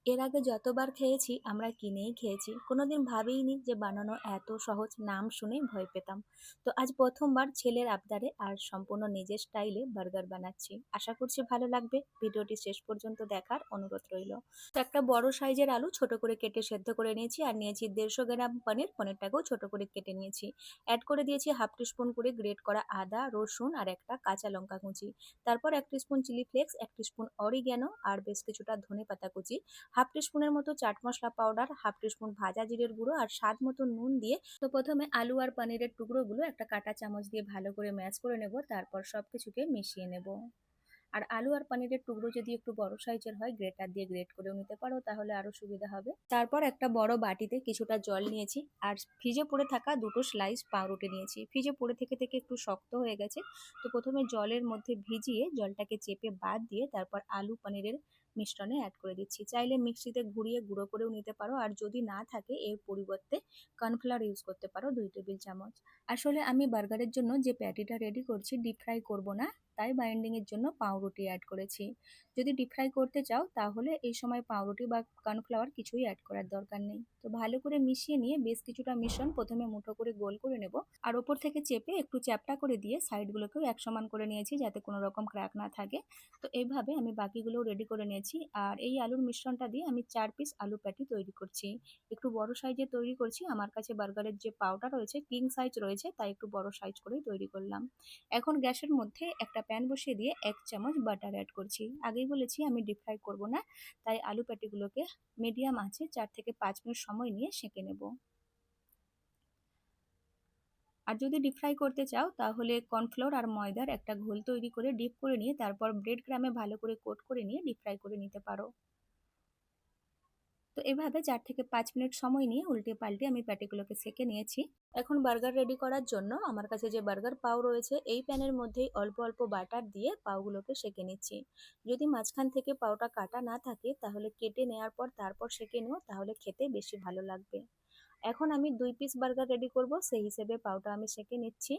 এর আগে যতবার খেয়েছি আমরা কিনেই খেয়েছি, কোনোদিন ভাবিনি যে বানানো এত সহজ। নাম শুনেই ভয় পেতাম। তো আজ প্রথমবার ছেলের আবদারে আর সম্পূর্ণ নিজের স্টাইলে বার্গার বানাচ্ছি। আশা করছি ভালো লাগবে। ভিডিওটি শেষ পর্যন্ত দেখার অনুরোধ রইল। তো একটা বড় সাইজের আলু ছোট করে কেটে সেদ্ধ করে নিয়েছি, আর নিয়েছি 150 গ্রাম পনির। পনিরটাকেও ছোট করে কেটে নিয়েছি। অ্যাড করে দিয়েছি হাফ টিস্পুন করে গ্রেট করা আদা, রসুন আর একটা কাঁচা লঙ্কা কুচি। তারপর 1 teaspoon chilli flakes, 1 teaspoon oregano আর বেশ কিছুটা ধনেপাতা কুচি, হাফ টিস্পুনের মতো chaat masala powder, half teaspoon ভাজা জিরের গুঁড়ো আর স্বাদ মতো নুন দিয়ে তো প্রথমে আলু আর পনিরের টুকরোগুলো একটা কাঁটা চামচ দিয়ে ভালো করে ম্যাশ করে নেব। তারপর সবকিছুকে মিশিয়ে নেব। আর আলু আর পনিরের টুকরো যদি একটু বড় সাইজের হয়, গ্রেটার দিয়ে গ্রেট করেও নিতে পারো, তাহলে আরো সুবিধা হবে। তারপর একটা বড় বাটিতে কিছুটা জল নিয়েছি, আর ফ্রিজে পড়ে থাকা দুটো স্লাইস পাউরুটি নিয়েছি। ফ্রিজে পড়ে থেকে থেকে একটু শক্ত হয়ে গেছে। তো প্রথমে জলের মধ্যে ভিজিয়ে জলটাকে চেপে বাদ দিয়ে তারপর আলু পনিরের মিশ্রণে অ্যাড করে দিচ্ছি। চাইলে মিক্সিতে ঘুরিয়ে গুঁড়ো করেও নিতে পারো, আর যদি না থাকে এর পরিবর্তে কর্নফ্লাওয়ার ইউজ করতে পারো 2 টেবিল চামচ। আসলে আমি বার্গারের জন্য যে প্যাটিটা রেডি করছি ডিপ ফ্রাই করব না, তাই বাইন্ডিংয়ের জন্য পাউরুটি অ্যাড করেছি। যদি ডিপ ফ্রাই করতে চাও তাহলে এই সময় পাউরুটি বা কর্নফ্লাওয়ার কিছুই অ্যাড করার দরকার নেই। তো ভালো করে মিশিয়ে নিয়ে বেশ কিছুটা মিশ্রণ প্রথমে মুঠো করে গোল করে নেব, আর ওপর থেকে চেপে একটু চ্যাপটা করে দিয়ে সাইডগুলোকেও এক সমান করে নিয়েছি যাতে কোনো রকম ক্র্যাক না থাকে। তো এইভাবে আমি বাকিগুলোও রেডি করে নিয়েছি। আর এই আলুর মিশ্রণটা দিয়ে আমি 4 পিস আলু প্যাটি তৈরি করছি। একটু বড় সাইজে তৈরি করছি, আমার কাছে বার্গারের যে পাউটা রয়েছে কিং সাইজ রয়েছে, তাই একটু বড় সাইজ করেই তৈরি করলাম। এখন গ্যাসের মধ্যে একটা প্যান বসিয়ে দিয়ে 1 চামচ বাটার অ্যাড করছি। আগেই বলেছি আমি ডিপ ফ্রাই করব না, তাই আলু প্যাটিগুলোকে মিডিয়াম আঁচে 4 থেকে 5 মিনিট সময় নিয়ে সেঁকে নেব। আর যদি ডিপ ফ্রাই করতে চাও তাহলে কর্নফ্লোর আর ময়দার একটা ঘোল তৈরি করে ডিপ করে নিয়ে তারপর ব্রেড ক্রামে ভালো করে কোট করে নিয়ে ডিপ ফ্রাই করে নিতে পারো। তো এভাবে 4 থেকে 5 মিনিট সময় নিয়ে উল্টে পাল্টে আমি প্যাটিগুলোকে সেঁকে নিয়েছি। এখন বার্গার রেডি করার জন্য আমার কাছে যে বার্গার পাও রয়েছে, এই প্যানের মধ্যেই অল্প অল্প বাটার দিয়ে পাওগুলোকে সেঁকে নিচ্ছি। যদি মাঝখান থেকে পাওটা কাটা না থাকে তাহলে কেটে নেওয়ার পর তারপর সেঁকে নিও, তাহলে খেতে বেশি ভালো লাগবে। এখন আমি 2 পিস বার্গার রেডি করব, সেই হিসেবে পাওটা আমি সেঁকে নিচ্ছি।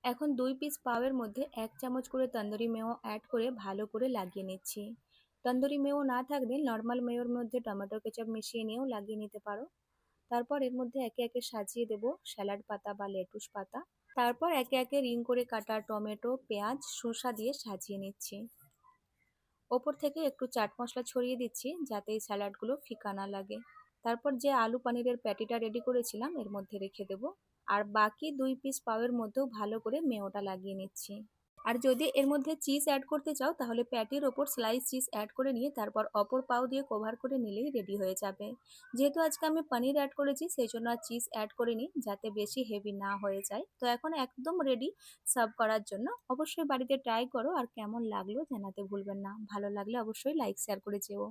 এখন 2 পিস পাওয়ের মধ্যে 1 চামচ করে তন্দুরি মেয়ো অ্যাড করে ভালো করে লাগিয়ে নিচ্ছি। তন্দুরি মেয়ো না থাকলে নর্মাল মেয়োর মধ্যে টমেটো কেচাপ মিশিয়ে নিয়েও লাগিয়ে নিতে পারো। তারপর এর মধ্যে একে একে সাজিয়ে দেব স্যালাড পাতা বা লেটুস পাতা। তারপর একে একে রিং করে কাটা টমেটো, পেঁয়াজ, শসা দিয়ে সাজিয়ে নিচ্ছি। ওপর থেকে একটু চাট মশলা ছড়িয়ে দিচ্ছি যাতে এই স্যালাডগুলো ফিকা না লাগে। তারপর যে আলু পনিরের প্যাটিটা রেডি করেছিলাম এর মধ্যে রেখে দেব, আর বাকি 2 পিস পাওয়ের মধ্যেও ভালো করে মেয়োটা লাগিয়ে নিচ্ছি। আর যদি এর মধ্যে চিজ অ্যাড করতে চাও তাহলে প্যাটির ওপর স্লাইস চিজ অ্যাড করে নিয়ে তারপর অপর পাও দিয়ে কভার করে নিলেই রেডি হয়ে যাবে। যেহেতু আজকে আমি পনির অ্যাড করেছি সেই জন্য আর চিজ অ্যাড করিনি, যাতে বেশি হেভি না হয়ে যায়। তো এখন একদম রেডি সার্ভ করার জন্য। অবশ্যই বাড়িতে ট্রাই করো, আর কেমন লাগলো জানাতে ভুলবেন না। ভালো লাগলে অবশ্যই লাইক শেয়ার করে যেও।